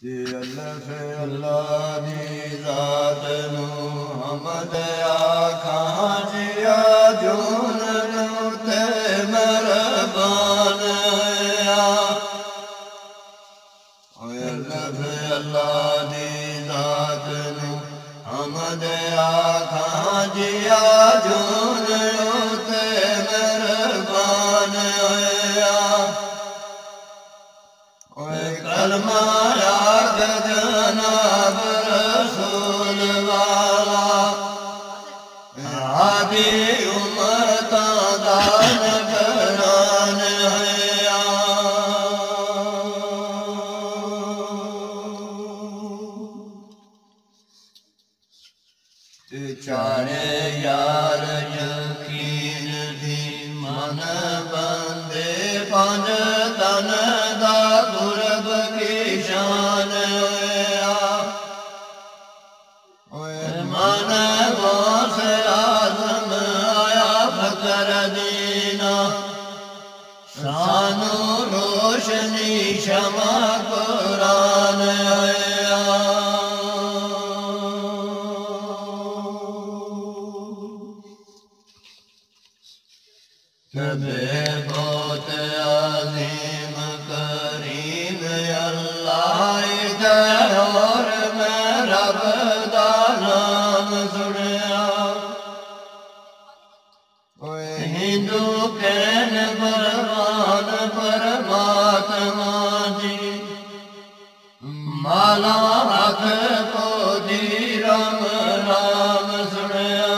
अल्लाह दी ज़ात नू हमद आखां जिया जून नू ते मेहरबान अल्लाह दी ज़ात नू हमद आखां जिया जून नू ते मेहरबान कलमा जनाब रसूल वाला आदि उम्मता दा नगरान है चारे यार यकीन दी मन बंदे पंज तन दा गुरब की शान मन गौस आज़म आया फकर दीना सानू रोशनी शमा कुरान बहुत अज़ीम करीम अल्लाह और मैं रब दा नाम सुनिया हिंदू कहन भगवान परमात्मा जी माला हक को दी राम राम सुनिया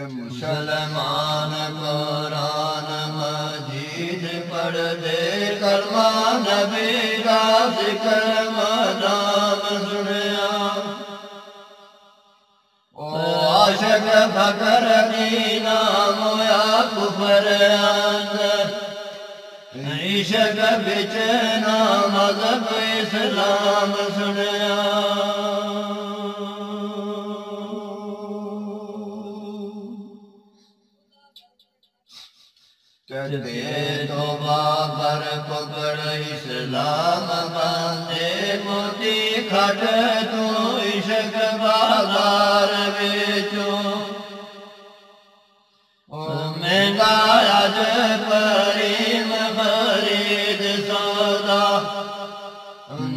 मुसलमान कुरान मजीद पढ़ दे कलमा नबी का जिक्र मदाम सुनिया ओ आशिक फकर दीना मोया कुफर अंदर इश्क बिच ना मज़हब इस्लाम सुनिया दे तो बाबर पकड़ इस्लाम बंदे मोती खट तू इश्क बाजार बेचो ओ महंगा अज करीम खरीद सौदा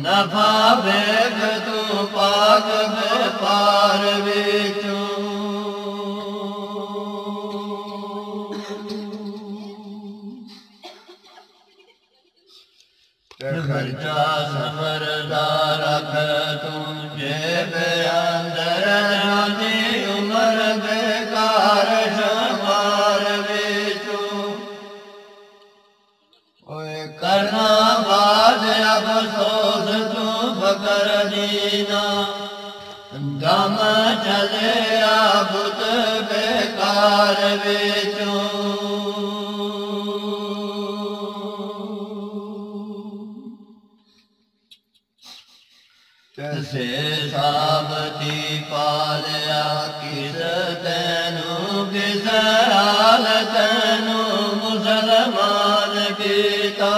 नफा बेग तू पाक व्यापार बेचो खर्चा समरदार रख तुझे अंदर जाती उम्र बेकार शमार बेचो ओए करना बाद अफसोस तू फकर दीना दम चले बुत बेकार बेचो से साबती पालिया किस तैनू किस हाल तैनू मुसलमान कीता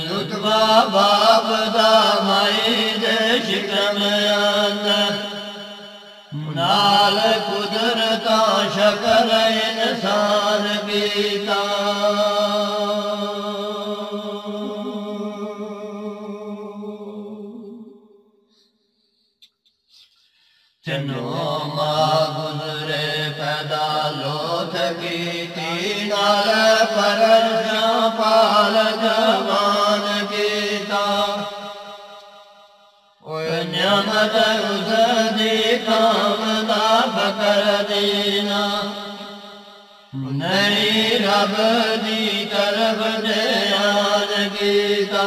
लुत्फा बाप दा माई दे शिकम अंदर नाल कुदरता शकर इंसान कीता चनो माँ गुजरे पैदा लोथ की नाल परजा पाल जवान कीता न्यामत उस दी कामदा फकर दीना नहीं रब दी तरफ ध्यान कीता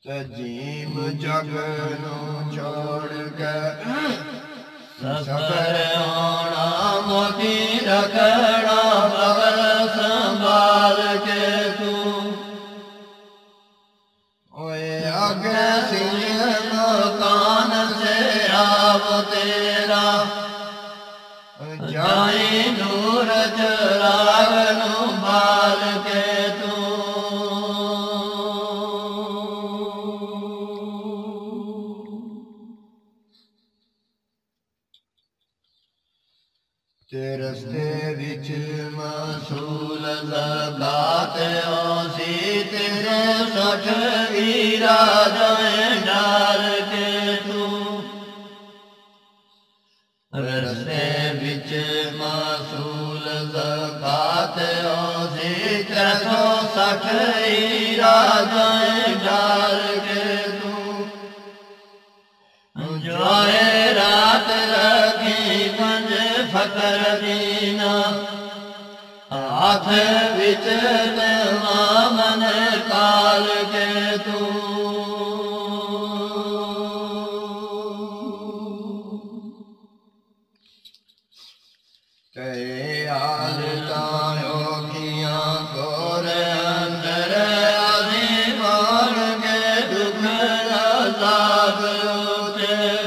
तजीब जग नू छोड़ के सफर होना मोती रखना बगल संभाल के तू ओए आगे सिंह मकान ते रस्ते विच मसूल ज़कात ओसी तेरे 60 वीरा जाए डाल के तू रस्ते विच मसूल ज़कात ओसी 360 वीरा जाए डाल के तू जोए रात रखी पंज फकर दीना हाथ विच मन काल के तू तेरे हालतां औखियां गोर अंदर आदि मान के दुख अज़ाब उते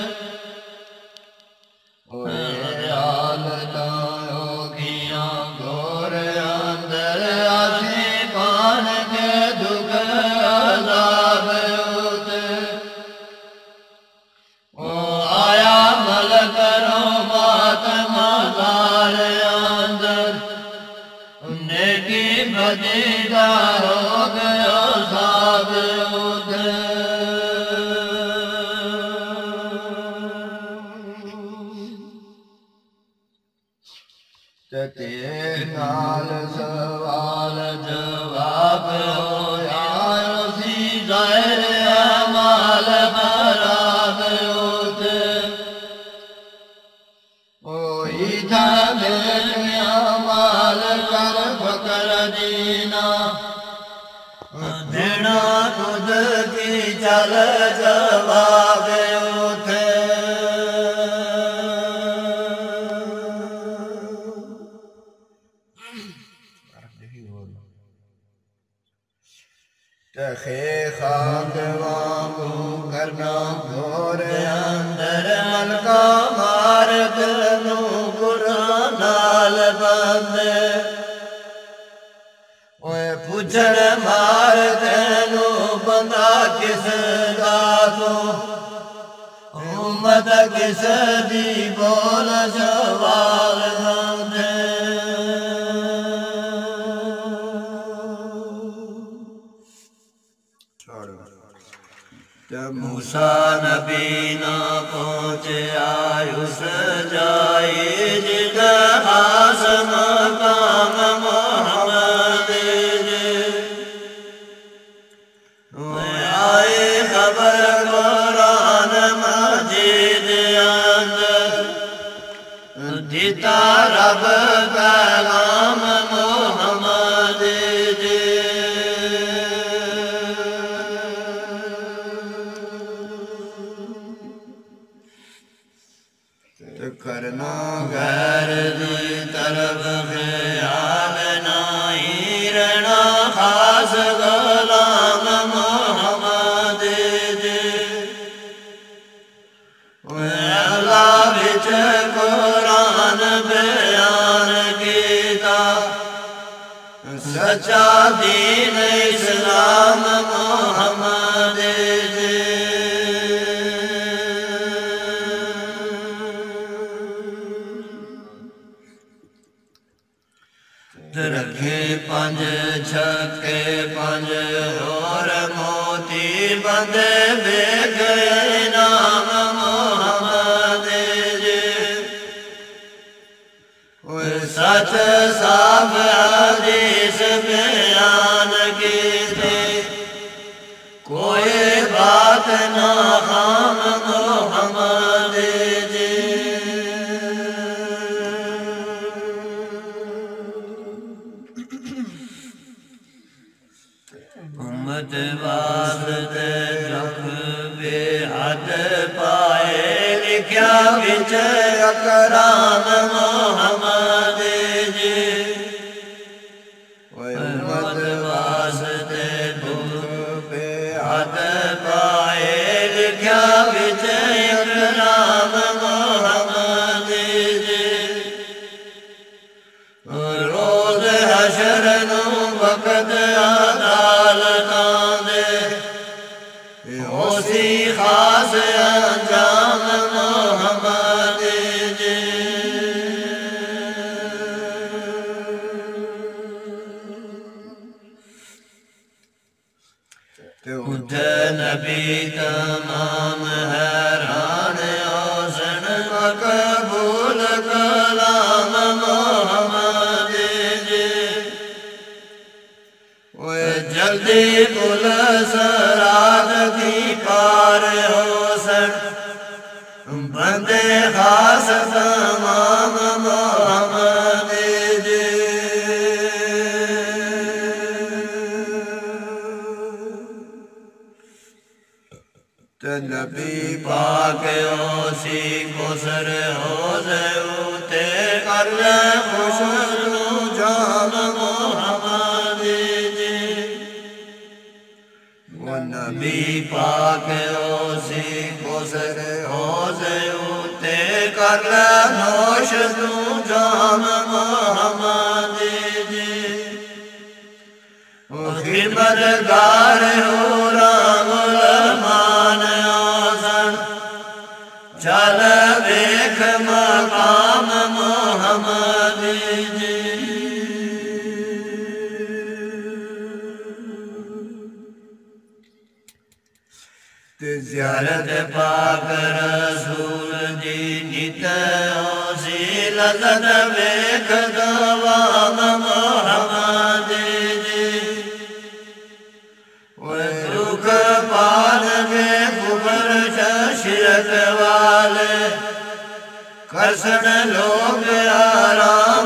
बदीदा हो गयो साब ते नाल सवाल जवाब होया उसी ज़ाहिर अमाल खराब होते ओही था बेटियां माल कर फकर दीना देना खुद की चल जवाब उठे तखे खाक वांगू करना घोर अंदर मलका मार कनू कुरान नाल बंदे ओए पुछड़ मार तेनू बंदा किस दा तू उम्मत किस दी बोल सवाल बंदे मूसा नबी ना पहुँचे आयुस जाए जिधर खास मकाम मोहम्मद आए खबर कुरान मजीद अंदर दिता रब पैगाम मोहम्मद करना गैर दी तरफ ख्याल नहीं रहना खास गुलाम मोहम्मद अल्लाह विच कुरान बयान कीता सच्चा दीन इस्लाम मोहम्मद रखे पंज छके पंज और मोती बंदे बेगए नाम मोहम्मद सच साफ हदीस बयान कीते कोई बात ना खाम मोहम्मद उम्मत वास्ते दुख बेहद पाए लिखा विच अकराम मोहम्मद उम्मत वास्ते दुख बेहद पाए लिखा विच अकराम मोहम्मद रोज हशर नू वक्त ओसी खास अंजाम मोहम्मद नबी तमाम हैरान हुसन मकबूल कलाम मोहम्मद जी। ओए जल्दी पुलिस रात की पार हुसन बंदे खास तमाम मोहम्मद जी। नबी पाक ओसी गुसर हो ते कर खुश जाम मोहम्मद जी। वो नबी पाक ओसी गुसर हो ते कर नोश तू जाम मोहम्मद जी। खिदमतगार हो राम मान चल देख मकाम मोहम्मद जी। ज़ियारत पाक रसूल जी नित ओसी लज़त वेख दवाम मोहम्मद जी। दुख पाल के कुबर शशिरत वाले करसन लोग आराम